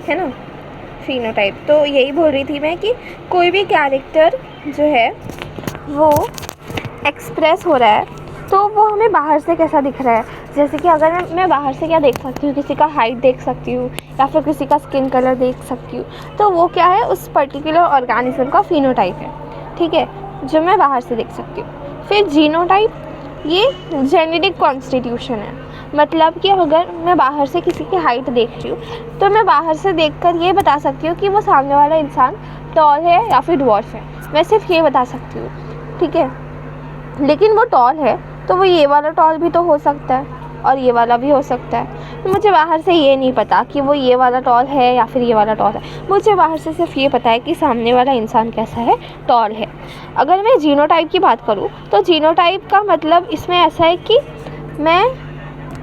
है ना, फिनोटाइप। तो यही बोल रही थी मैं कि कोई भी कैरेक्टर जो है वो एक्सप्रेस हो रहा है तो वो हमें बाहर से कैसा दिख रहा है। जैसे कि अगर मैं बाहर से क्या देख सकती हूँ, किसी का हाइट देख सकती हूँ या फिर किसी का स्किन कलर देख सकती हूँ, तो वो क्या है, उस पर्टिकुलर ऑर्गेनिज्म का फिनोटाइप है, ठीक है, जो मैं बाहर से देख सकती हूँ। फिर जीनोटाइप, ये जेनेटिक कॉन्स्टिट्यूशन है। मतलब कि अगर मैं बाहर से किसी की हाइट देख रही हूँ तो मैं बाहर से देखकर ये बता सकती हूँ कि वो सामने वाला इंसान टॉल है या फिर ड्वार्फ है, मैं सिर्फ ये बता सकती हूँ, ठीक है। लेकिन वो टॉल है तो वो ये वाला टॉल भी तो हो सकता है और ये वाला भी हो सकता है। तो मुझे बाहर से ये नहीं पता कि वो ये वाला टॉल है या फिर ये वाला टॉल है, मुझे बाहर से सिर्फ ये पता है कि सामने वाला इंसान कैसा है, टॉल है। अगर मैं जीनोटाइप की बात करूँ तो जीनोटाइप का मतलब इसमें ऐसा है कि मैं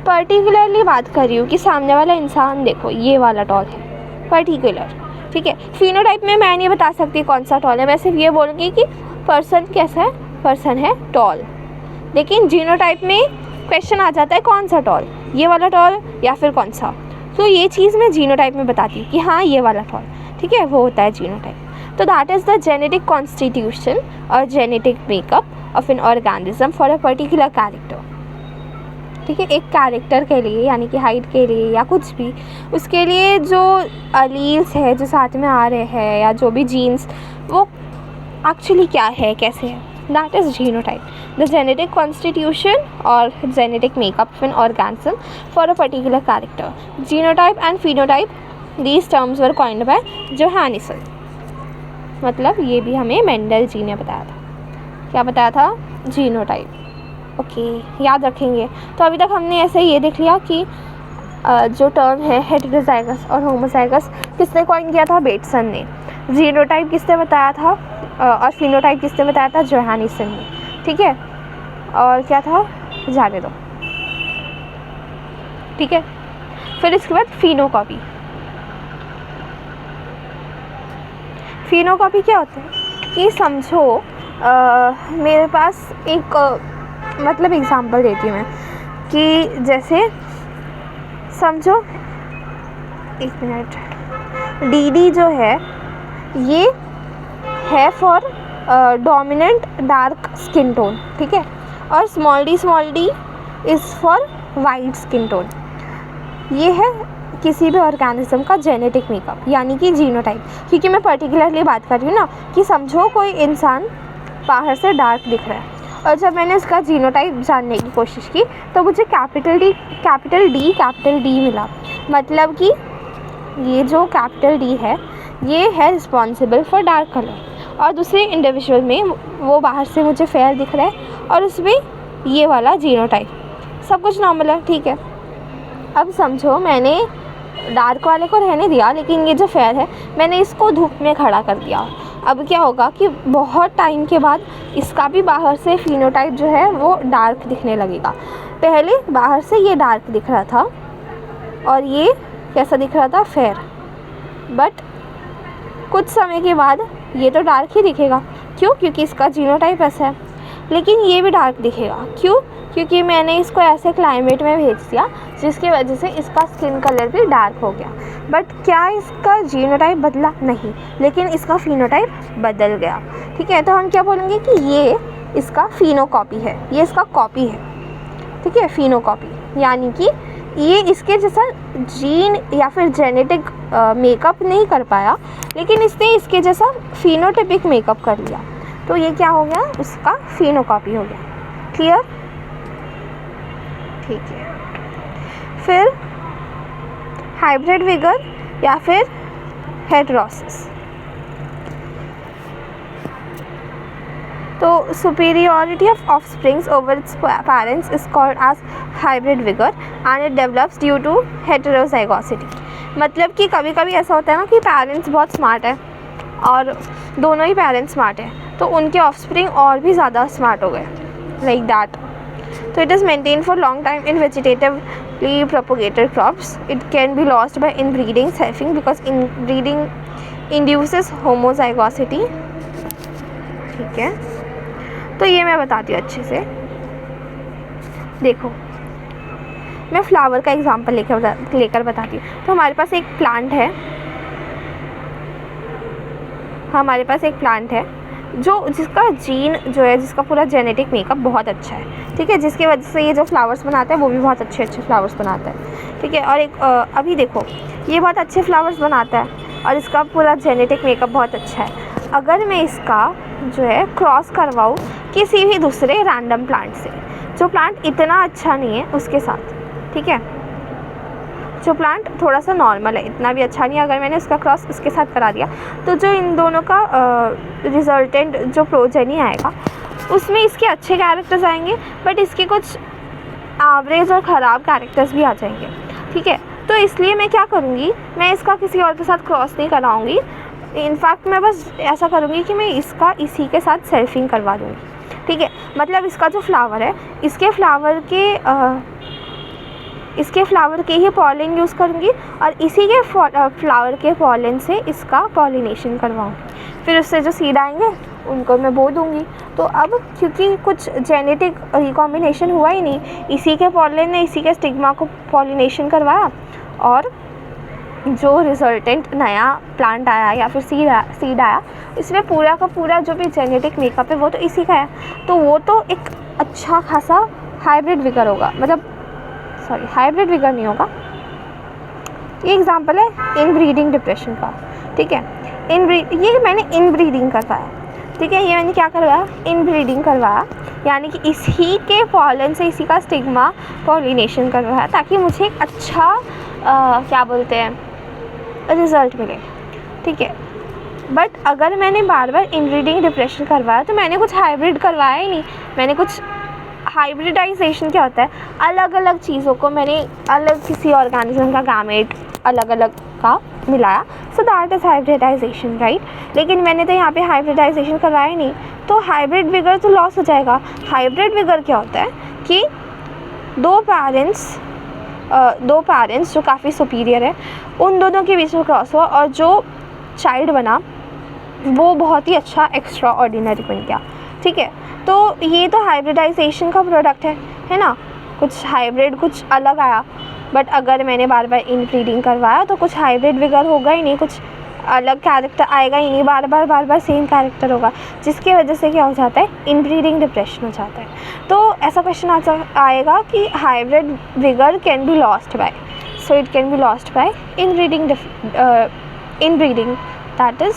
पर्टिकुलरली बात कर रही हूँ कि सामने वाला इंसान देखो ये वाला टॉल है, पर्टिकुलर, ठीक है। फिनोटाइप में मैं नहीं बता सकती कौन सा टॉल है, मैं सिर्फ ये बोलूँगी कि पर्सन कैसा है, पर्सन है टॉल। लेकिन जीनोटाइप में क्वेश्चन आ जाता है कौन सा टॉल, ये वाला टॉल या फिर कौन सा। तो ये चीज़ मैं जीनोटाइप में बताती हूँ कि हाँ ये वाला टॉल, ठीक है, वो होता है जीनोटाइप। तो that is the genetic constitution और genetic makeup of an organism for a particular character, ठीक है। एक कैरेक्टर के लिए यानी कि हाइट के लिए या कुछ भी, उसके लिए जो अलील्स है जो साथ में आ रहे हैं या जो भी जीन्स, वो एक्चुअली क्या है, कैसे है, that is genotype, the genetic constitution और genetic makeup of an organism for a particular character. Genotype and phenotype, these terms were coined by Johannsen. मतलब ये भी हमें मेंडल जी ने बताया था। क्या बताया था? जीनोटाइप। ओके, याद रखेंगे। तो अभी तक हमने ऐसे ये देख लिया कि जो टर्म है हेटेरोजाइगस और होमोजाइगस किसने कॉइन किया था? बेटसन ने। जीनोटाइप किसने बताया था और फिनोटाइप किसने बताया था? जोहानिसन ने, ठीक है। और क्या था, जाने दो, ठीक है। फिर इसके बाद फिनोकॉपी। फिनोकॉपी क्या होता है कि समझो मेरे पास एक मतलब एग्जांपल देती हूँ मैं कि जैसे समझो, एक मिनट, डी जो है ये है for dominant dark skin tone, ठीक है, और small D is for white skin tone. ये है किसी भी ऑर्गेनिज्म का जेनेटिक मेकअप यानी कि जीनोटाइप। क्योंकि मैं पर्टिकुलरली बात कर रही हूँ ना कि समझो कोई इंसान बाहर से डार्क दिख रहा है और जब मैंने इसका जीनोटाइप जानने की कोशिश की तो मुझे कैपिटल डी मिला। मतलब कि ये जो कैपिटल डी है ये है रिस्पॉन्सिबल फॉर डार्क कलर, और दूसरे इंडिविजुअल में वो बाहर से मुझे फेयर दिख रहा है और उसमें ये वाला जीनोटाइप, सब कुछ नॉर्मल है, ठीक है। अब समझो मैंने डार्क वाले को रहने दिया, लेकिन ये जो फेयर है मैंने इसको धूप में खड़ा कर दिया। अब क्या होगा कि बहुत टाइम के बाद इसका भी बाहर से फिनोटाइप जो है वो डार्क दिखने लगेगा। पहले बाहर से ये डार्क दिख रहा था और ये कैसा दिख रहा था? फेयर। बट कुछ समय के बाद ये तो डार्क ही दिखेगा। क्यों? क्योंकि इसका जीनोटाइप ऐसा है। लेकिन ये भी डार्क दिखेगा। क्यों? क्योंकि मैंने इसको ऐसे क्लाइमेट में भेज दिया जिसकी वजह से इसका स्किन कलर भी डार्क हो गया। बट क्या इसका जीनोटाइप बदला? नहीं, लेकिन इसका फिनोटाइप बदल गया, ठीक है। तो हम क्या बोलेंगे कि ये इसका फिनोकॉपी है, ये इसका कॉपी है, ठीक है, फिनोकॉपी। यानी कि ये इसके जैसा जीन या फिर जेनेटिक मेकअप नहीं कर पाया, लेकिन इसने इसके जैसा फिनोटाइपिक मेकअप कर लिया। तो ये क्या हो गया? उसका फिनोकॉपी हो गया। क्लियर? ठीक है। फिर हाइब्रिड विगर या फिर हेटेरोसिस। तो superiority of offsprings over its parents is called as hybrid vigour and it develops due to heterozygosity. मतलब कि कभी कभी ऐसा होता है ना कि पेरेंट्स बहुत स्मार्ट है और दोनों ही पेरेंट्स स्मार्ट है तो उनके ऑफस्प्रिंग और भी ज़्यादा स्मार्ट हो गए, like that. So it is maintained for long time in vegetatively propagated crops. It can be lost by inbreeding selfing because inbreeding induces homozygosity. ठीक है, तो ये मैं बताती हूँ अच्छे से। देखो, मैं फ्लावर का एग्जांपल लेकर बताती हूँ। तो हमारे पास एक प्लांट है, हमारे पास एक प्लांट है जिसका जीन जो है, जिसका पूरा जेनेटिक मेकअप बहुत अच्छा है, ठीक है, जिसकी वजह से ये जो फ्लावर्स बनाता है वो भी बहुत अच्छे अच्छे फ्लावर्स बनाता है, ठीक है। और एक अभी देखो, ये बहुत अच्छे फ्लावर्स बनाता है और इसका पूरा जेनेटिक मेकअप बहुत अच्छा है। अगर मैं इसका जो है क्रॉस करवाऊँ किसी भी दूसरे रैंडम प्लांट से, जो प्लांट इतना अच्छा नहीं है उसके साथ, ठीक है, जो प्लांट थोड़ा सा नॉर्मल है, इतना भी अच्छा नहीं है, अगर मैंने उसका क्रॉस उसके साथ करा दिया तो जो इन दोनों का रिजल्टेंट जो प्रोजेनी आएगा उसमें इसके अच्छे कैरेक्टर्स आएंगे, बट इसके कुछ एवरेज और ख़राब कैरेक्टर्स भी आ जाएंगे, ठीक है। तो इसलिए मैं क्या करूँगी, मैं इसका किसी और के साथ क्रॉस नहीं कराऊँगी। इनफैक्ट मैं बस ऐसा करूँगी कि मैं इसका इसी के साथ सेल्फिंग करवा दूँगी, ठीक है। मतलब इसका जो फ्लावर है, इसके फ्लावर के ही पॉलिन यूज़ करूँगी और इसी के फ्लावर के पॉलिन से इसका पॉलिनेशन करवाऊँगी। फिर उससे जो सीड आएंगे उनको मैं बो दूँगी। तो अब क्योंकि कुछ जेनेटिक रिकॉम्बिनेशन हुआ ही नहीं, इसी के पॉलिन ने इसी के स्टिग्मा को पॉलिनेशन करवाया और जो रिजल्टेंट नया प्लांट आया या फिर सीड आया, इसमें पूरा का पूरा जो भी जेनेटिक मेकअप है वो तो इसी का है। तो वो तो एक अच्छा खासा हाइब्रिड विगर होगा, मतलब सॉरी हाइब्रिड विगर नहीं होगा, ये एग्जांपल है इनब्रीडिंग डिप्रेशन का, ठीक है। ये मैंने इनब्रीडिंग करवाया, ठीक है, ये मैंने क्या करवाया, इनब्रीडिंग करवाया, यानी कि इसी के पॉलन से इसी का स्टिग्मा पॉलिनेशन करवाया ताकि मुझे एक अच्छा क्या बोलते हैं रिज़ल्ट मिले, ठीक है। बट अगर मैंने बार बार इनब्रीडिंग डिप्रेशन करवाया तो मैंने कुछ हाइब्रिड करवाया ही नहीं, मैंने कुछ हाइब्रिडाइजेशन क्या होता है, अलग अलग चीज़ों को मैंने अलग किसी ऑर्गेनिज्म का गैमेट अलग अलग का मिलाया, so that is hybridisation, right. लेकिन मैंने तो यहाँ पे हाइब्रिडाइजेशन करवाया ही नहीं, तो हाइब्रिड विगर तो लॉस हो जाएगा। हाइब्रिड विगर क्या होता है कि दो पेरेंट्स जो काफ़ी सुपीरियर है उन दोनों के बीच में क्रॉस हुआ और जो चाइल्ड बना वो बहुत ही अच्छा एक्स्ट्रा ऑर्डिनरी बन गया, ठीक है। तो ये तो हाइब्रिडाइजेशन का प्रोडक्ट है ना, कुछ हाइब्रिड कुछ अलग आया। बट अगर मैंने बार बार इनब्रीडिंग करवाया तो कुछ हाइब्रिड विगर होगा ही नहीं, कुछ अलग कैरेक्टर आएगा ही नहीं, बार बार सेम कैरेक्टर होगा, जिसकी वजह से क्या हो जाता है, इनब्रीडिंग डिप्रेशन हो जाता है। तो ऐसा क्वेश्चन आएगा कि hybrid vigour can be lost by, so it can be lost by inbreeding, that is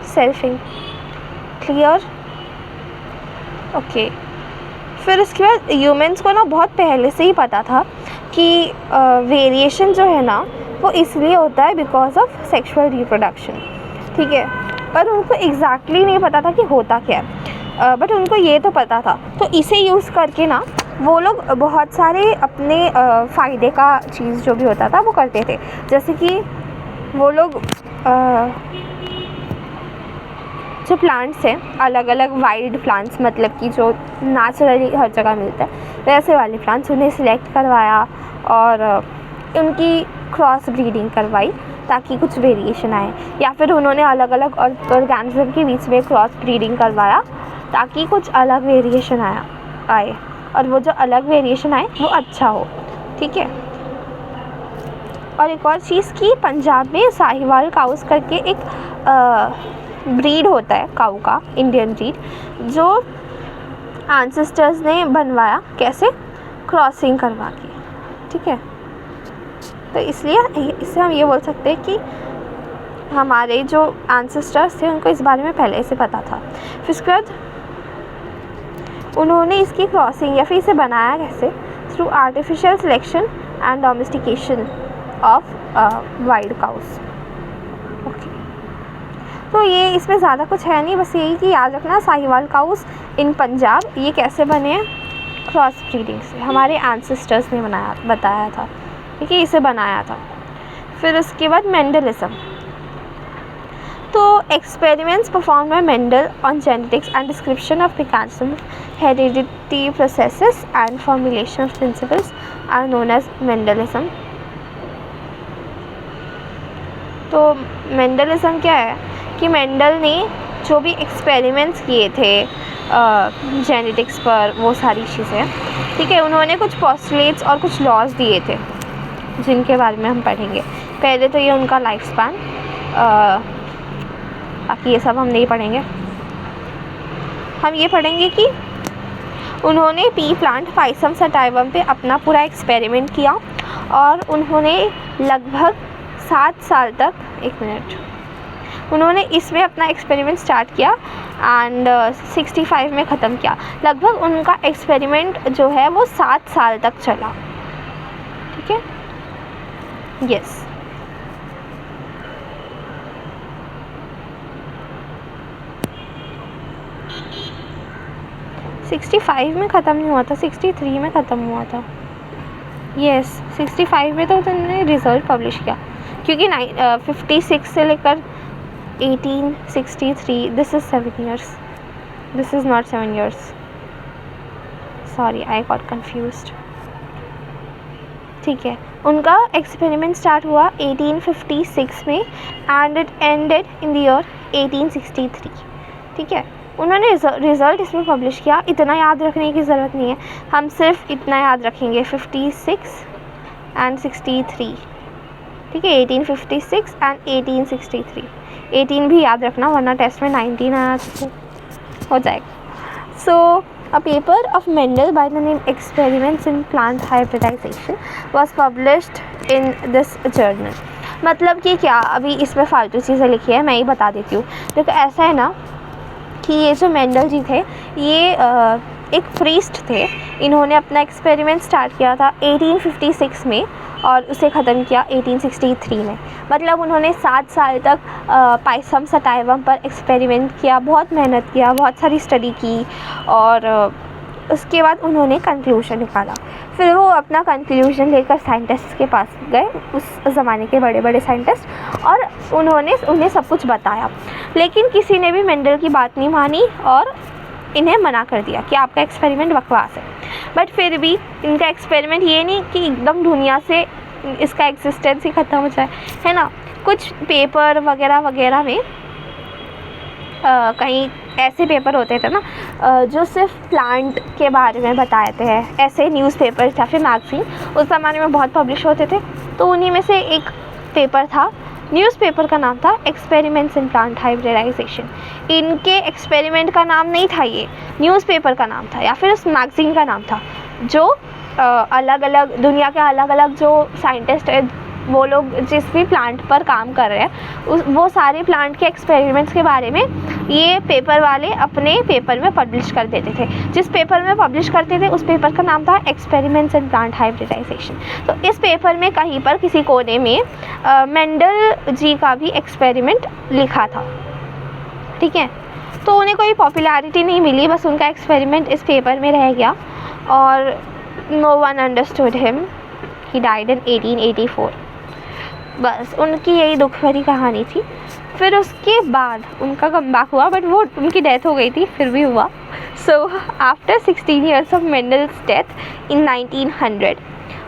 selfing, clear, okay. फिर उसके बाद ह्यूमंस को ना बहुत पहले से ही पता था कि वेरिएशन जो है ना वो इसलिए होता है बिकॉज ऑफ सेक्सुअल रिप्रोडक्शन, ठीक है। पर उनको एग्जैक्टली नहीं पता था कि होता क्या है, बट उनको ये तो पता था। तो इसे यूज़ करके ना वो लोग बहुत सारे अपने फ़ायदे का चीज़ जो भी होता था वो करते थे। जैसे कि वो लोग जो प्लांट्स हैं, अलग अलग वाइल्ड प्लांट्स, मतलब कि जो नेचुरली हर जगह मिलता है वैसे वाले प्लांट्स, उन्हें सिलेक्ट करवाया और उनकी क्रॉस ब्रीडिंग करवाई ताकि कुछ वेरिएशन आए, या फिर उन्होंने अलग अलग ऑर्गेनिज्म के बीच में क्रॉस ब्रीडिंग करवाया ताकि कुछ अलग वेरिएशन आए और वो जो अलग वेरिएशन आए वो अच्छा हो, ठीक है। और एक और चीज़ कि पंजाब में साहिवाल काउस करके एक ब्रीड होता है काऊ का, इंडियन ब्रीड, जो एंसेस्टर्स ने बनवाया, कैसे, क्रॉसिंग करवा के, ठीक है। तो इसलिए इससे हम ये बोल सकते हैं कि हमारे जो एंसेस्टर्स थे उनको इस बारे में पहले से पता था। फिर उसके बाद उन्होंने इसकी क्रॉसिंग या फिर इसे बनाया कैसे, through artificial selection and domestication of wild cows, okay. तो ये इसमें ज़्यादा कुछ है नहीं, बस यही कि याद रखना साहिवाल काउस इन पंजाब ये कैसे बने हैं, क्रॉस ब्रीडिंग से, हमारे एंसेस्टर्स ने बताया था, ठीक है, इसे बनाया था। फिर उसके बाद मेंडलिज्म, तो experiments perform by Mendel on genetics and description of mechanism, heredity processes and formulation of principles are known as Mendelism. तो मेंडलिज्म क्या है कि मेंडल ने जो भी एक्सपेरिमेंट्स किए थे जेनेटिक्स पर, वो सारी चीज़ें, ठीक है, उन्होंने कुछ पोस्टुलेट्स और कुछ लॉज दिए थे जिनके बारे में हम पढ़ेंगे। पहले तो ये उनका लाइफ स्पैन, बाकी ये सब हम नहीं पढ़ेंगे। हम ये पढ़ेंगे कि उन्होंने पी प्लांट पाइसम सटाइवम पे अपना पूरा एक्सपेरिमेंट किया और उन्होंने लगभग 7 साल तक, 1 मिनट, उन्होंने इसमें अपना एक्सपेरिमेंट स्टार्ट किया एंड 65 में ख़त्म किया। लगभग उनका एक्सपेरिमेंट जो है वो 7 साल तक चला। ठीक है, यस। सिक्सटी 65 में ख़त्म नहीं हुआ था, 63 में ख़त्म हुआ था। यस, 65 में तो उन्होंने रिज़ल्ट पब्लिश किया, क्योंकि 56 से लेकर 1863, this is 7 years, this is not 7 years, sorry I got confused. ठीक है, उनका एक्सपेरिमेंट स्टार्ट हुआ 1856 में and it ended in the year 1863। ठीक है, उन्होंने रिज़ल्ट इसमें पब्लिश किया। इतना याद रखने की ज़रूरत नहीं है, हम सिर्फ इतना याद रखेंगे 56 एंड 63। ठीक है, 1856 एंड 1863। 18 भी याद रखना, वरना टेस्ट में 19 आया तो हो जाएगा। सो a paper of Mendel by the name Experiments in Plant Hybridization was published in this journal। मतलब कि क्या, अभी इसमें फालतू चीज़ें लिखी है, मैं ही बता देती हूँ। देखो ऐसा है ना कि ये जो मेंडल जी थे, ये एक प्रीस्ट थे। इन्होंने अपना एक्सपेरिमेंट स्टार्ट किया था 1856 में और उसे ख़त्म किया 1863 में। मतलब उन्होंने 7 साल तक पाइसम सटाइवम पर एक्सपेरिमेंट किया, बहुत मेहनत किया, बहुत सारी स्टडी की और उसके बाद उन्होंने कंक्लूजन निकाला। फिर वो अपना कंक्लूजन लेकर साइंटिस्ट के पास गए, उस ज़माने के बड़े बड़े साइंटिस्ट, और उन्होंने उन्हें सब कुछ बताया। लेकिन किसी ने भी मेंडल की बात नहीं मानी और इन्हें मना कर दिया कि आपका एक्सपेरिमेंट बकवास है। बट फिर भी इनका एक्सपेरिमेंट ये नहीं कि एकदम दुनिया से इसका एग्जिस्टेंस ही ख़त्म हो जाए, है ना। कुछ पेपर वगैरह वगैरह में कहीं ऐसे पेपर होते थे ना जो सिर्फ प्लांट के बारे में बताते हैं, ऐसे न्यूज़पेपर या फिर मैगज़ीन उस ज़माने में बहुत पब्लिश होते थे। तो उन्हीं में से एक पेपर था, न्यूज़पेपर का नाम था एक्सपेरिमेंट्स इन प्लांट हाइब्रिडाइजेशन। इनके एक्सपेरिमेंट का नाम नहीं था, ये न्यूज़पेपर का नाम था या फिर उस मैगज़ीन का नाम था। जो अलग अलग दुनिया के अलग अलग जो साइंटिस्ट है, वो लोग जिस भी प्लांट पर काम कर रहे हैं, वो सारे प्लांट के एक्सपेरिमेंट्स के बारे में ये पेपर वाले अपने पेपर में पब्लिश कर देते थे। जिस पेपर में पब्लिश करते थे उस पेपर का नाम था एक्सपेरिमेंट्स इन प्लांट हाइब्रिडाइजेशन। तो इस पेपर में कहीं पर किसी कोने में मेंडल जी का भी एक्सपेरिमेंट लिखा था। ठीक है, तो उन्हें कोई पॉपुलैरिटी नहीं मिली, बस उनका एक्सपेरिमेंट इस पेपर में रह गया और no one understood him, he died in 1884। बस उनकी यही दुख भरी कहानी थी। फिर उसके बाद उनका कमबैक हुआ, बट वो उनकी डेथ हो गई थी, फिर भी हुआ। So after 16 years of Mendel's death in 1900,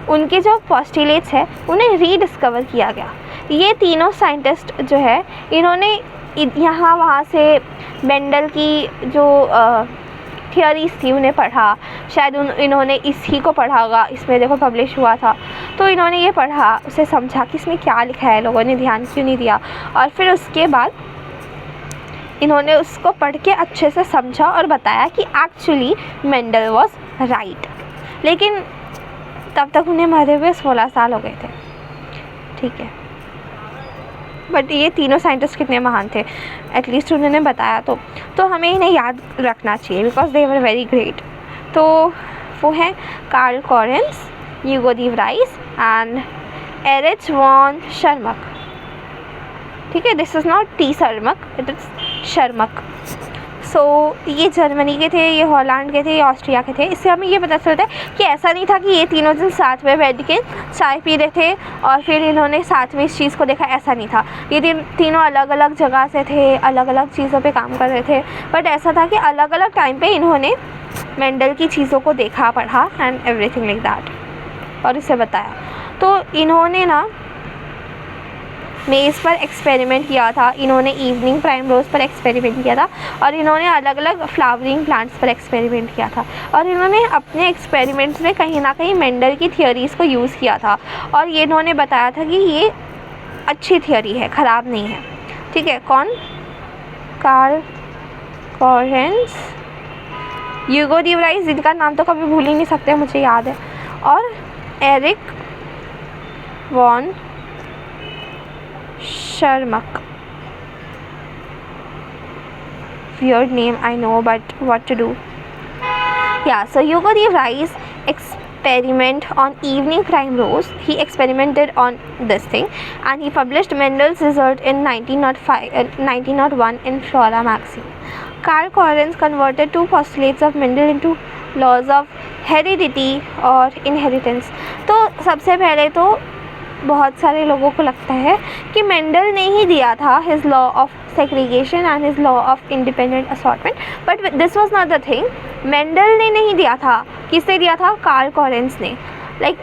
उनके जो पोस्टुलेट्स है उन्हें रीडिस्कवर किया गया। ये तीनों साइंटिस्ट जो है, इन्होंने यहाँ वहाँ से मेंडल की जो थियरीज थी उन्हें पढ़ा। शायद इन्होंने इसी को पढ़ा होगा, इसमें देखो पब्लिश हुआ था, तो इन्होंने ये पढ़ा, उसे समझा कि इसमें क्या लिखा है, लोगों ने ध्यान क्यों नहीं दिया। और फिर उसके बाद इन्होंने उसको पढ़ के अच्छे से समझा और बताया कि एक्चुअली मेंडल वॉज राइट। लेकिन तब तक उन्हें मरे हुए 16 साल हो गए थे। ठीक है, बट ये तीनों साइंटिस्ट कितने महान थे, एटलीस्ट उन्होंने बताया तो हमें इन्हें याद रखना चाहिए, because they were very great. तो वो हैं Carl Correns, Hugo de Vries and Erich von Tschermak. ठीक है, this is not T Tschermak, it is Tschermak. So ये जर्मनी के थे, ये हॉलैंड के थे, ये ऑस्ट्रिया के थे। इससे हमें ये पता चलता है कि ऐसा नहीं था कि ये तीनों दिन साथ में बैठ के चाय पी रहे थे और फिर इन्होंने साथ में इस चीज़ को देखा, ऐसा नहीं था। ये तीनों अलग अलग जगह से थे, अलग अलग चीज़ों पे काम कर रहे थे, बट ऐसा था कि अलग अलग टाइम पे इन्होंने मेंडल की चीज़ों को देखा, पढ़ा एंड एवरीथिंग लाइक दैट और इसे बताया। तो इन्होंने ना मेज़ पर एक्सपेरिमेंट किया था, इन्होंने इवनिंग प्राइम रोज़ पर एक्सपेरिमेंट किया था और इन्होंने अलग अलग फ्लावरिंग प्लांट्स पर एक्सपेरिमेंट किया था। और इन्होंने अपने एक्सपेरिमेंट्स में कहीं ना कहीं मेंडल की थियोरीज़ को यूज़ किया था और ये इन्होंने बताया था कि ये अच्छी थियोरी है, ख़राब नहीं है। ठीक है, कौन? Carl Correns, Hugo de Vries, इनका नाम तो कभी भूल ही नहीं सकते, मुझे याद है, और Erik von Tschermak. Weird name, I know, but what to do? Yeah, so Hugo de Vries experiment on evening primrose. He experimented on this thing and he published Mendel's result in 1901 in Flora magazine. Karl Correns converted two postulates of Mendel into laws of heredity और inheritance. तो सबसे पहले तो बहुत सारे लोगों को लगता है कि मेंडल ने ही दिया था his law of segregation and his law of independent assortment, but this was not the thing. Mendel ने नहीं दिया था. किसने दिया था? कार्ल कॉरेंस ने.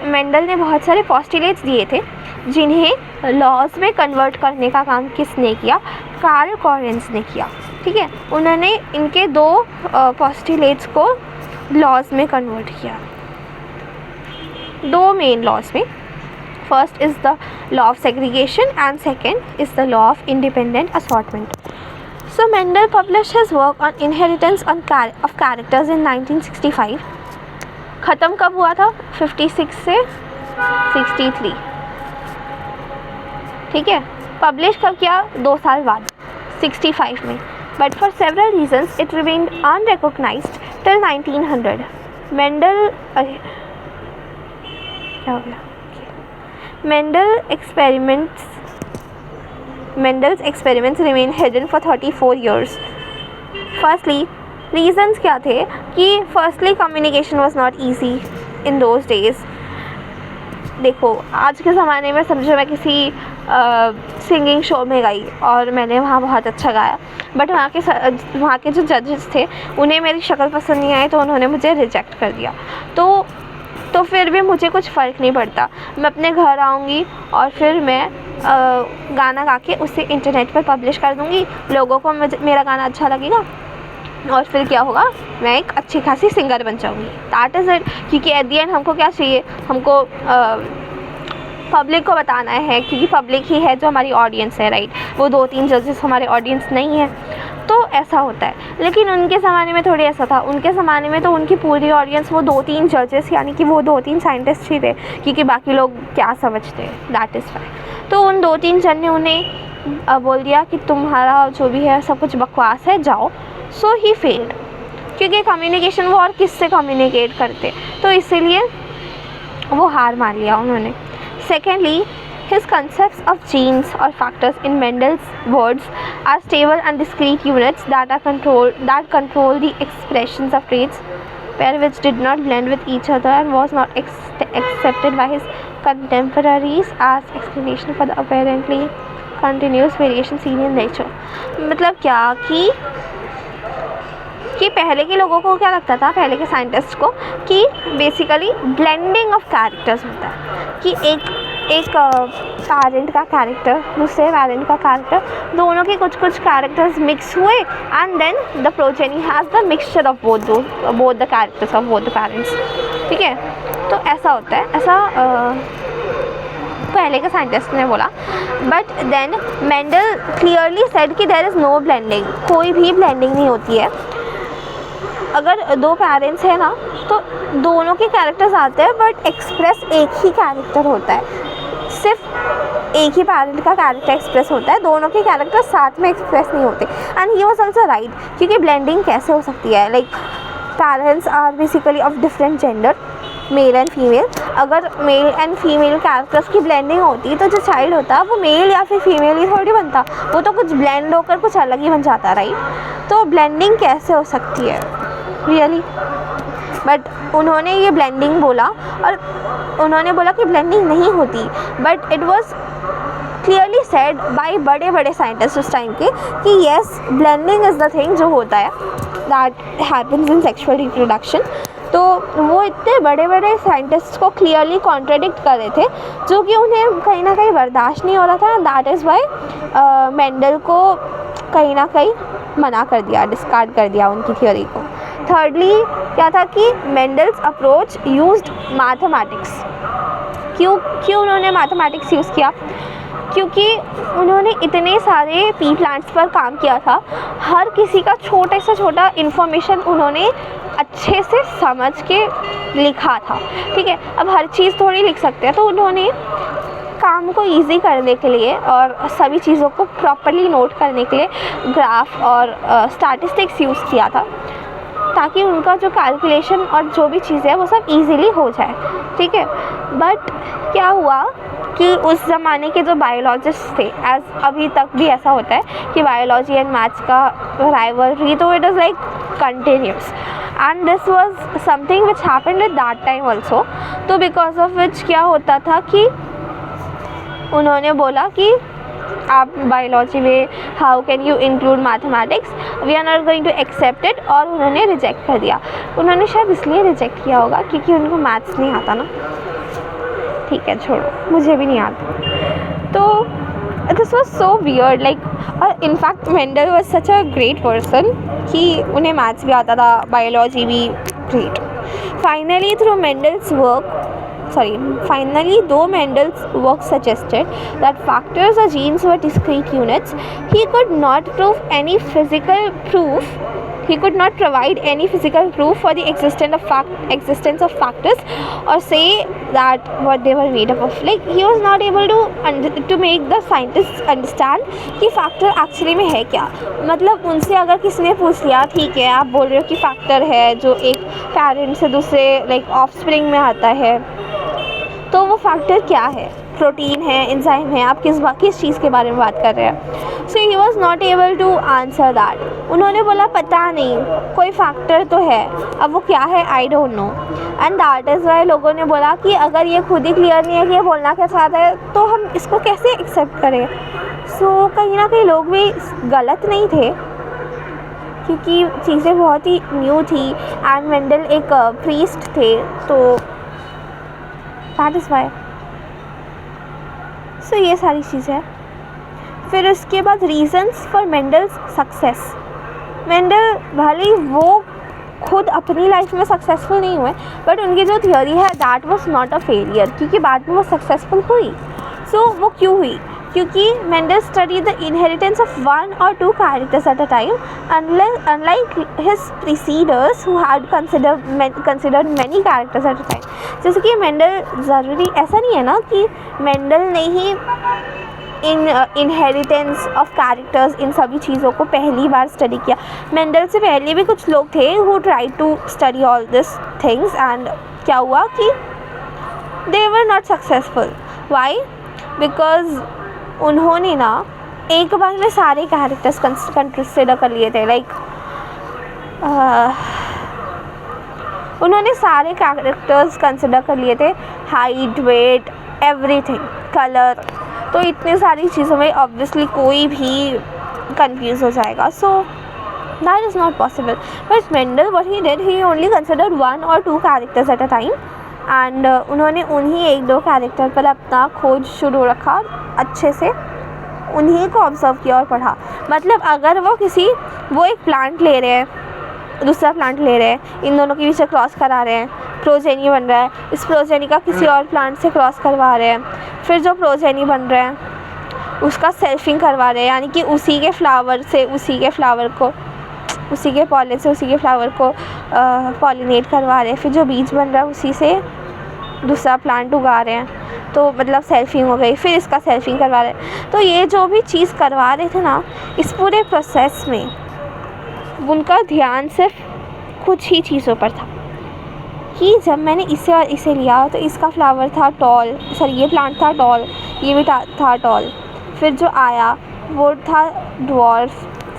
मेंडल ने बहुत सारे पॉस्टुलेट्स दिए थे जिन्हें लॉज में कन्वर्ट करने का काम किसने किया? कार्ल कॉरेंस ने किया. ठीक है, उन्होंने इनके दो पॉस्टुलेट्स को लॉज में कन्वर्ट किया, दो मेन लॉज में. First is the law of segregation and second is the law of independent assortment. So Mendel published his work on inheritance of characters in 1965. ख़त्म कब हुआ था? 56 से 63. ठीक है, पब्लिश कब किया? 2 साल बाद 65 में. But for several reasons it remained unrecognized till 1900. Mendel क्या हो गया? Mendel's experiments remain hidden for 34 years. Firstly, reasons क्या थे कि firstly communication was not easy in those days. देखो, आज के ज़माने में समझो मैं किसी सिंगिंग शो में गई और मैंने वहाँ बहुत अच्छा गाया, बट वहाँ के जो जजेस थे उन्हें मेरी शक्ल पसंद नहीं आई तो उन्होंने मुझे रिजेक्ट कर दिया. तो फिर भी मुझे कुछ फ़र्क नहीं पड़ता. मैं अपने घर आऊँगी और फिर मैं गाना गा के उसे इंटरनेट पर पब्लिश कर दूँगी, लोगों को मेरा गाना अच्छा लगेगा और फिर क्या होगा? मैं एक अच्छी खासी सिंगर बन जाऊँगी. That is it. क्योंकि एट दी एंड हमको क्या चाहिए? हमको पब्लिक को बताना है, क्योंकि पब्लिक ही है जो हमारी ऑडियंस है, राइट? वो 2-3 जजेस हमारे ऑडियंस नहीं है. तो ऐसा होता है. लेकिन उनके ज़माने में थोड़ी ऐसा था. उनके ज़माने में तो उनकी पूरी ऑडियंस वो 2-3 जजेस यानी कि वो 2-3 साइंटिस्ट ही थे, क्योंकि बाकी लोग क्या समझते हैं, दैट इज़ फाइन. तो उन 2-3 जन ने उन्हें बोल दिया कि तुम्हारा जो भी है सब कुछ बकवास है, जाओ. सो ही फेल्ड, क्योंकि कम्युनिकेशन वो और किससे कम्युनिकेट करते, तो इसीलिए वो हार मान लिया उन्होंने. Secondly, his concepts of genes or factors in Mendel's words are stable and discrete units that control the expressions of traits, which did not blend with each other and was not accepted by his contemporaries as explanation for the apparently continuous variation seen in nature. मतलब क्या कि पहले के लोगों को क्या लगता था, पहले के साइंटिस्ट को, कि बेसिकली ब्लेंडिंग ऑफ कैरेक्टर्स होता है, कि एक पैरेंट का कैरेक्टर दूसरे पैरेंट का कैरेक्टर, दोनों के कुछ कैरेक्टर्स मिक्स हुए and then the progeny has the mixture of both the characters of both the parents. ठीक है, तो ऐसा होता है. ऐसा पहले के साइंटिस्ट ने बोला. But then Mendel clearly said कि देयर इज़ नो ब्लेंडिंग, कोई भी ब्लेंडिंग नहीं होती है. अगर 2 पेरेंट्स हैं ना, तो दोनों के कैरेक्टर्स आते हैं बट एक्सप्रेस एक ही कैरेक्टर होता है. सिर्फ एक ही पेरेंट का कैरेक्टर एक्सप्रेस होता है, दोनों के कैरेक्टर साथ में एक्सप्रेस नहीं होते. And he was also right, क्योंकि ब्लेंडिंग कैसे हो सकती है? Parents are basically of different gender, male and female. अगर मेल एंड फीमेल कैरेक्टर्स की ब्लेंडिंग होती तो जो चाइल्ड होता वो मेल या फिर फीमेल ही थोड़ी बनता, वो तो कुछ ब्लेंड होकर कुछ अलग ही बन जाता, राइट? तो ब्लेंडिंग कैसे हो सकती है रियली? बट उन्होंने ये ब्लेंडिंग बोला और उन्होंने बोला कि ब्लेंडिंग नहीं होती, but it was clearly said bye बड़े साइंटिस्ट उस टाइम के कि yes, blending is the thing जो होता है that happens in sexual reproduction. तो वो इतने बड़े साइंटिस्ट को क्लियरली कॉन्ट्रडिक्ट कर रहे थे, जो कि उन्हें कहीं ना कहीं बर्दाश्त नहीं हो रहा था. दैट इज़ वाई मेंडल को कहीं ना कहीं मना कर दिया, डिस्कार्ड कर दिया उनकी थ्योरी को. थर्डली क्या था कि मेंडल्स अप्रोच यूज्ड मैथमेटिक्स. क्यों उन्होंने मैथमेटिक्स यूज़ किया? क्योंकि उन्होंने इतने सारे पी प्लांट्स पर काम किया था, हर किसी का छोटे से छोटा इन्फॉर्मेशन उन्होंने अच्छे से समझ के लिखा था, ठीक है। अब हर चीज़ थोड़ी लिख सकते हैं, तो उन्होंने काम को इजी करने के लिए और सभी चीज़ों को प्रॉपर्ली नोट करने के लिए ग्राफ और स्टैटिस्टिक्स यूज़ किया था, ताकि उनका जो कैलकुलेशन और जो भी चीज़ें हैं वो सब इजीली हो जाए, ठीक है। बट क्या हुआ कि उस ज़माने के जो बायोलॉजिस्ट थे, एज अभी तक भी ऐसा होता है कि बायोलॉजी एंड मैथ्स का राइवलरी, तो it is like continuous, and this was something which happened at that time also. तो बिकॉज ऑफ विच क्या होता था कि उन्होंने बोला कि आप बायोलॉजी में how can you include mathematics, we are not going to accept it, और उन्होंने रिजेक्ट कर दिया। उन्होंने शायद इसलिए रिजेक्ट किया होगा क्योंकि उनको मैथ्स नहीं आता ना, ठीक है छोड़ो, मुझे भी नहीं आता। तो this was so weird, like in fact Mendel was such a great person कि उन्हें मैथ्स भी आता था, बायोलॉजी भी great. Finally through Mendel's work, though Mendel's work suggested that factors or genes were discrete units, he could not provide any physical proof for the existence of factors, or say that what they were made up of. Like he was not able to make the scientists understand कि factor actually में है क्या। मतलब उनसे अगर किसी ने पूछ लिया, ठीक है आप बोल रहे हो कि factor है जो एक parent से दूसरे like offspring में आता है, तो वो फैक्टर क्या है? प्रोटीन है, एंजाइम है, आप किस चीज़ के बारे में बात कर रहे हैं? So he was not able to answer that. उन्होंने बोला पता नहीं, कोई फैक्टर तो है, अब वो क्या है I don't know. And that is why लोगों ने बोला कि अगर ये खुद ही क्लियर नहीं है कि ये बोलना क्या चाहता है, तो हम इसको कैसे एक्सेप्ट करें। सो कहीं ना कहीं लोग भी गलत नहीं थे, क्योंकि चीज़ें बहुत ही न्यू थी एंड मेंडल एक प्रीस्ट थे, तो दैट इज़ वाई। सो ये सारी चीज़ें हैं। फिर उसके बाद reasons for Mendel's success. Mendel भले वो खुद अपनी लाइफ में सक्सेसफुल नहीं हुए, बट उनकी जो थियोरी है that was not a failure, क्योंकि बाद में वो सक्सेसफुल हुई। सो वो क्यों हुई? क्योंकि Mendel study the inheritance of one or two characters at a time, unlike his preceders who had considered many characters at a time. जैसे कि मेंडल ज़रूरी ऐसा नहीं है ना कि मेंडल ने ही इनहेरिटेंस ऑफ कैरेक्टर्स इन सभी चीज़ों को पहली बार स्टडी किया। मेंडल से पहले भी कुछ लोग थे who try to study all this things, and क्या हुआ कि they were not successful. Why? Because उन्होंने ना एक बार में सारे कैरेक्टर्स कंसिडर कर लिए थे। लाइक उन्होंने सारे कैरेक्टर्स कंसिडर कर लिए थे, हाइट, वेट, एवरीथिंग, कलर। तो इतनी सारी चीज़ों में ऑब्वियसली कोई भी कंफ्यूज हो जाएगा। So that is not possible. But Mendel what he did, he only considered one or two characters at a time, and उन्होंने उन्हीं एक दो कैरेक्टर पर अपना खोज शुरू रखा, अच्छे से उन्हीं को ऑब्जर्व किया और पढ़ा। मतलब अगर वो एक प्लांट ले रहे हैं, दूसरा प्लांट ले रहे हैं, इन दोनों के बीच से क्रॉस करा रहे हैं, प्रोजेनी बन रहा है, इस प्रोजेनी का किसी और प्लांट से क्रॉस करवा रहे हैं, फिर जो प्रोजेनी बन रहा है उसका सेल्फिंग करवा रहे हैं, यानी कि उसी के फ्लावर से उसी के पॉलन से उसी के फ्लावर को पॉलिनेट करवा रहे हैं, फिर जो बीज बन रहा है उसी से दूसरा प्लांट उगा रहे हैं, तो मतलब सेल्फिंग हो गई, फिर इसका सेल्फिंग करवा रहे हैं। तो ये जो भी चीज़ करवा रहे थे ना, इस पूरे प्रोसेस में उनका ध्यान सिर्फ कुछ ही चीज़ों पर था कि जब मैंने इसे और इसे लिया तो इसका फ्लावर था टॉल, ये प्लांट था टॉल, ये भी था टॉल, फिर जो आया वो था ड्वार्फ,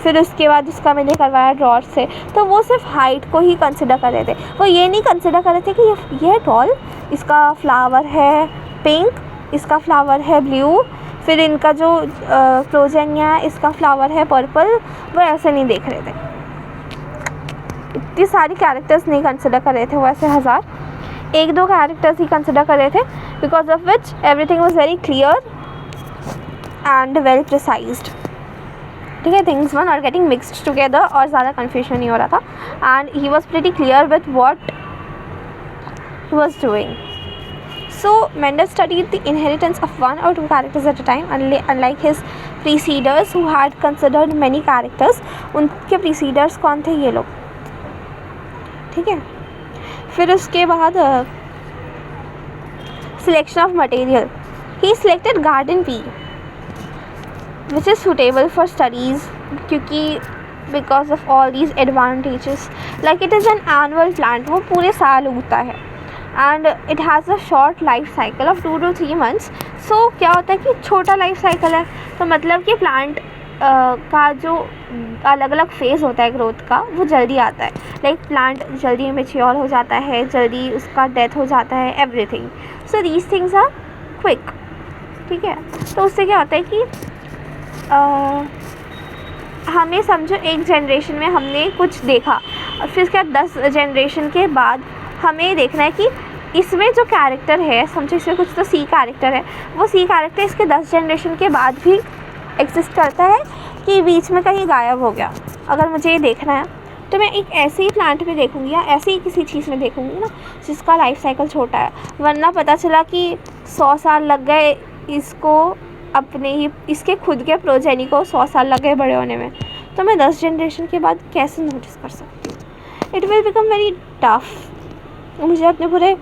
फिर उसके बाद उसका मैंने करवाया ड्वार्फ से। तो वो सिर्फ हाइट को ही कंसिडर कर रहे थे, वो ये नहीं कंसिडर कर रहे थे कि ये टॉल, इसका फ्लावर है पिंक, इसका फ्लावर है ब्लू, फिर इनका जो प्रोजेनिया है इसका फ्लावर है पर्पल। वो ऐसे नहीं देख रहे थे, इतनी सारी कैरेक्टर्स नहीं कंसिडर कर रहे थे वो, ऐसे एक दो कैरेक्टर्स ही कंसिडर कर रहे थे, because of which everything was very clear and well precised. ठीक है, things one are getting mixed together और ज़्यादा कन्फ्यूजन नहीं हो रहा था, and he was pretty clear with what he was doing. So Mendel studied the inheritance of one or two characters at a time, unlike his preceders who had considered many characters. उनके preceders कौन थे? ये लोग, ठीक है। फिर उसके बाद selection of material. He selected garden pea, which is suitable for studies क्योंकि because of all these advantages. Like it is an annual plant, वो पूरे साल उगता है, and it has a short life cycle of 2 to 3 months. So क्या होता है कि छोटा लाइफ साइकिल है, तो मतलब कि प्लांट का जो अलग अलग फेज़ होता है ग्रोथ का वो जल्दी आता है। लाइक प्लांट जल्दी मेच्योर हो जाता है, जल्दी उसका डेथ हो जाता है, everything. So these things are quick, ठीक है। तो उससे क्या होता है कि हमें समझो एक जनरेशन में हमने कुछ देखा, और फिर उसके बाद 10 जनरेशन के बाद हमें देखना है कि इसमें जो कैरेक्टर है, समझो इसमें कुछ तो सी कैरेक्टर है, वो सी कैरेक्टर इसके 10 जनरेशन के बाद भी एग्जिस्ट करता है कि बीच में कहीं गायब हो गया। अगर मुझे ये देखना है तो मैं एक ऐसे ही प्लांट में देखूँगी या ऐसे ही किसी चीज़ में देखूँगी ना जिसका लाइफ साइकिल छोटा है। वरना पता चला कि 100 साल लग गए इसको, अपने ही इसके खुद के प्रोजेनी को 100 साल लग गए बड़े होने में, तो मैं 10 जनरेशन के बाद कैसे नोटिस कर सकती हूँ? It will become very tough. मुझे अपने पूरे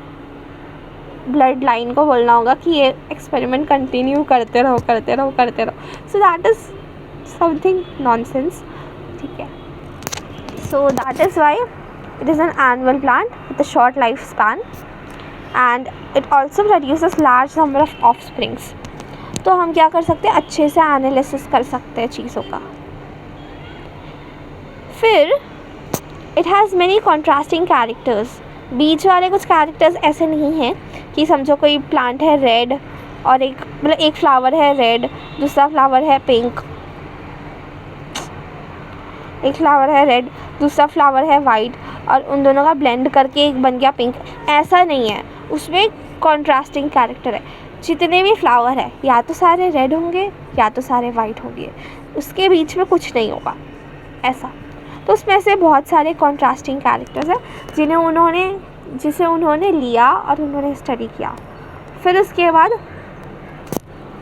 ब्लड लाइन को बोलना होगा कि ये एक्सपेरिमेंट कंटिन्यू करते रहो करते रहो करते रहो। सो दैट इज़ समथिंग नॉनसेंस, ठीक है। सो that is why it is an annual plant with a short life span and it also produces large number of offsprings. तो हम क्या कर सकते हैं, अच्छे से एनालिसिस कर सकते हैं चीज़ों का। फिर it has many contrasting characters. बीच वाले कुछ कैरेक्टर्स ऐसे नहीं हैं कि समझो कोई प्लांट है रेड और एक फ्लावर है रेड, दूसरा फ्लावर है पिंक, एक फ्लावर है रेड, दूसरा फ्लावर है वाइट, और उन दोनों का ब्लेंड करके एक बन गया पिंक। ऐसा नहीं है, उसमें कॉन्ट्रास्टिंग कैरेक्टर है। जितने भी फ्लावर है या तो सारे रेड होंगे या तो सारे वाइट होंगे, उसके बीच में कुछ नहीं होगा ऐसा। तो उसमें से बहुत सारे कॉन्ट्रास्टिंग कैरेक्टर्स हैं जिसे उन्होंने लिया और उन्होंने स्टडी किया। फिर उसके बाद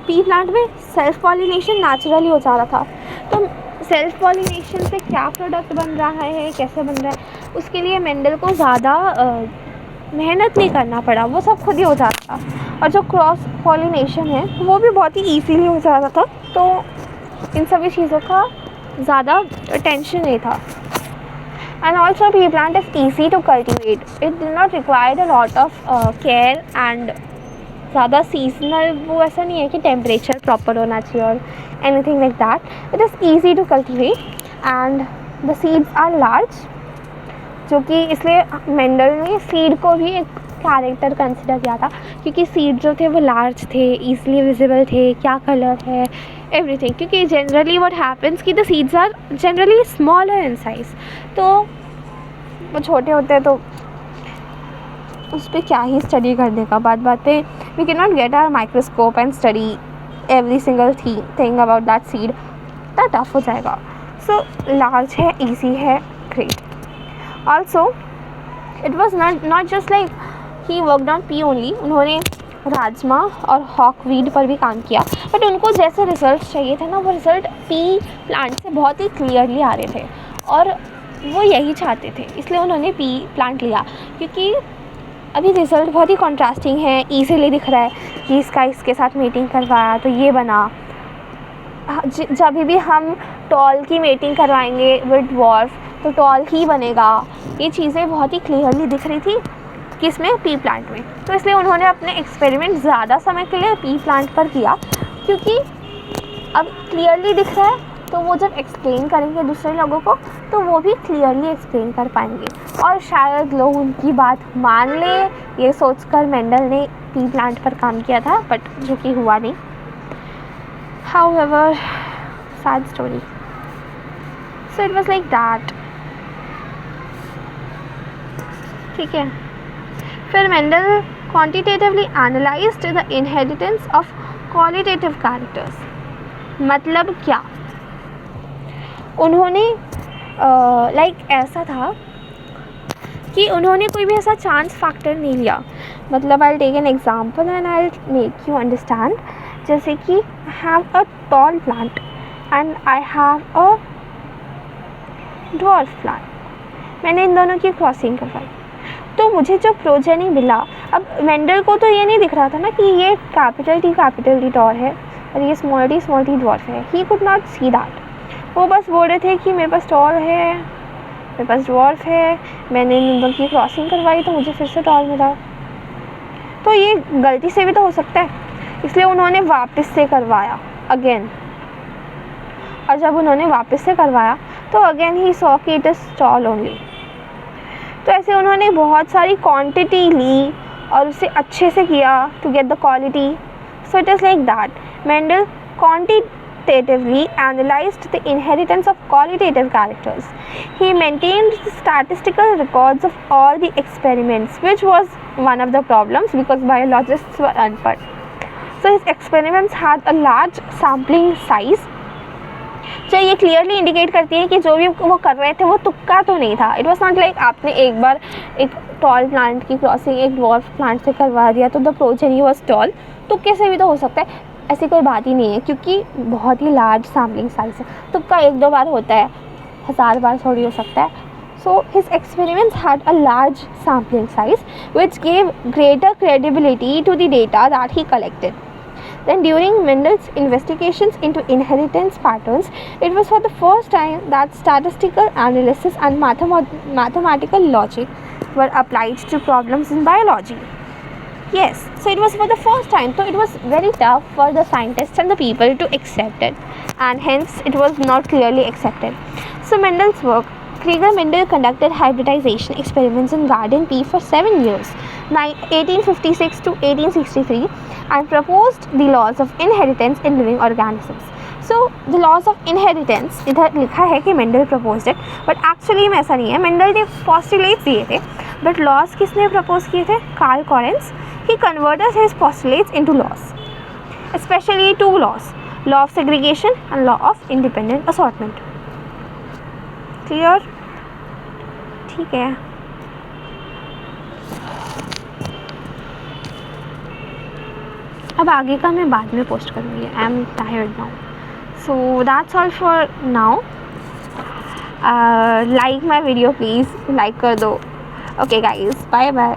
पी प्लांट में सेल्फ पॉलिनेशन नेचुरली हो जा रहा था। तो सेल्फ पॉलिनेशन से क्या प्रोडक्ट बन रहा है, कैसे बन रहा है, उसके लिए मेंडल को ज़्यादा मेहनत नहीं करना पड़ा, वो सब खुद ही हो जाता था। और जो क्रॉस पॉलिनेशन है वो भी बहुत ही ईजीली हो जाता था। तो इन सभी चीज़ों का ज़्यादा टेंशन नहीं था। And also pea plant is easy to cultivate, it did not required a lot of care and ज़्यादा सीजनल, वो ऐसा नहीं है कि टेम्परेचर प्रॉपर होना चाहिए और anything like that. It is easy to cultivate and the seeds are large, जो कि इसलिए मेंडल ने सीड को भी एक कैरेक्टर कंसिडर किया था क्योंकि सीड जो थे वो लार्ज थे, ईजिली विजिबल थे, क्या कलर है, एवरीथिंग। क्योंकि जनरली व्हाट हैपेंस कि the seeds are generally smaller in size, तो वो छोटे होते हैं तो उस पर क्या ही स्टडी करने का। बात पे we can not get our microscope and study every single thing about that seed, इतना टफ हो जाएगा। सो लार्ज है, ईजी है, great. Also it was not just like he worked on pea only, उन्होंने राजमा और हॉकवीड पर भी काम किया, बट उनको जैसे रिजल्ट चाहिए थे ना वो रिज़ल्ट पी प्लांट से बहुत ही क्लियरली आ रहे थे और वो यही चाहते थे, इसलिए उन्होंने पी प्लांट लिया। क्योंकि अभी रिज़ल्ट बहुत ही कॉन्ट्रास्टिंग है, ईजीली दिख रहा है कि इसके साथ मीटिंग करवाया तो ये बना। जब भी हम टॉल की मीटिंग करवाएंगे विद डवार्फ तो टॉल ही बनेगा। ये चीज़ें बहुत ही क्लियरली दिख रही थी किसमें, पी प्लांट में। तो इसलिए उन्होंने अपने एक्सपेरिमेंट ज़्यादा समय के लिए पी प्लांट पर किया, क्योंकि अब क्लियरली दिख रहा है तो वो जब एक्सप्लेन करेंगे दूसरे लोगों को तो वो भी क्लियरली एक्सप्लेन कर पाएंगे और शायद लोग उनकी बात मान ले, ये सोचकर मेंडल ने पी प्लांट पर काम किया था, बट जो कि हुआ नहीं। However, sad story. So it was like that. ठीक है। फिर Mendel quantitatively analyzed the inheritance of qualitative characters. मतलब क्या? उन्होंने लाइक ऐसा था कि उन्होंने कोई भी ऐसा चांस फैक्टर नहीं लिया। मतलब I take an example and I make you understand. जैसे कि I have a tall plant and I have a dwarf plant, मैंने इन दोनों की क्रॉसिंग करवाई तो मुझे जो प्रोजेनी मिला। अब मेंडल को तो ये नहीं दिख रहा था ना कि ये कैपिटल टी टॉल है और ये स्मॉल टी ड्वार्फ है। He could not see that. वो बस बोल रहे थे कि मेरे पास टॉल है, मेरे पास ड्वार्फ है, मैंने इन दोनों की क्रॉसिंग करवाई तो मुझे फिर से टॉल मिला। तो ये गलती से भी तो हो सकता है, इसलिए उन्होंने वापस से करवाया अगेन। और जब उन्होंने वापस से करवाया तो अगेन ही सॉ कि इट इज़ टॉल ओनली। तो ऐसे उन्होंने बहुत सारी क्वांटिटी ली और उसे अच्छे से किया to get the quality. So it is like that Mendel quantitatively analyzed the inheritance of qualitative characters. He maintained the statistical records of all the experiments, which was one of the problems because biologists were unpad. So his experiments had a large sampling size, जो ये clearly indicate करती है कि जो भी वो कर रहे थे वो तुक्का तो नहीं था। इट वॉज नॉट लाइक आपने एक बार एक टॉल प्लांट की क्रॉसिंग एक ड्वार्फ प्लांट से करवा दिया तो द प्रोजेनी वॉज टॉल। तुक्के से भी तो हो सकता है, ऐसी कोई बात ही नहीं है क्योंकि बहुत ही लार्ज सैम्पलिंग साइज है। तुक्का एक दो बार होता है, 1000 बार थोड़ी हो सकता है। So his experiments had a large sampling size which gave greater credibility to the data that he collected. Then during Mendel's investigations into inheritance patterns, it was for the first time that statistical analysis and mathematical logic were applied to problems in biology. Yes, so it was for the first time, so it was very tough for the scientists and the people to accept it, and hence it was not clearly accepted. So Mendel's work, Gregor Mendel conducted hybridization experiments in garden pea for 7 years, 1856 to 1863, and proposed the laws of inheritance in living organisms. So the laws of inheritance इधर लिखा है कि Mendel proposed it, but actually में ऐसा नहीं है। Mendel ने postulates दिए थे, but laws किसने propose किए थे? Carl Correns. He converted his postulates into laws, especially 2 laws: law of segregation and law of independent assortment. Clear? ठीक है। अब आगे का मैं बाद में पोस्ट करूँगी। I am tired now, so that's all for now. Like my video please, like कर दो। Okay guys, bye bye.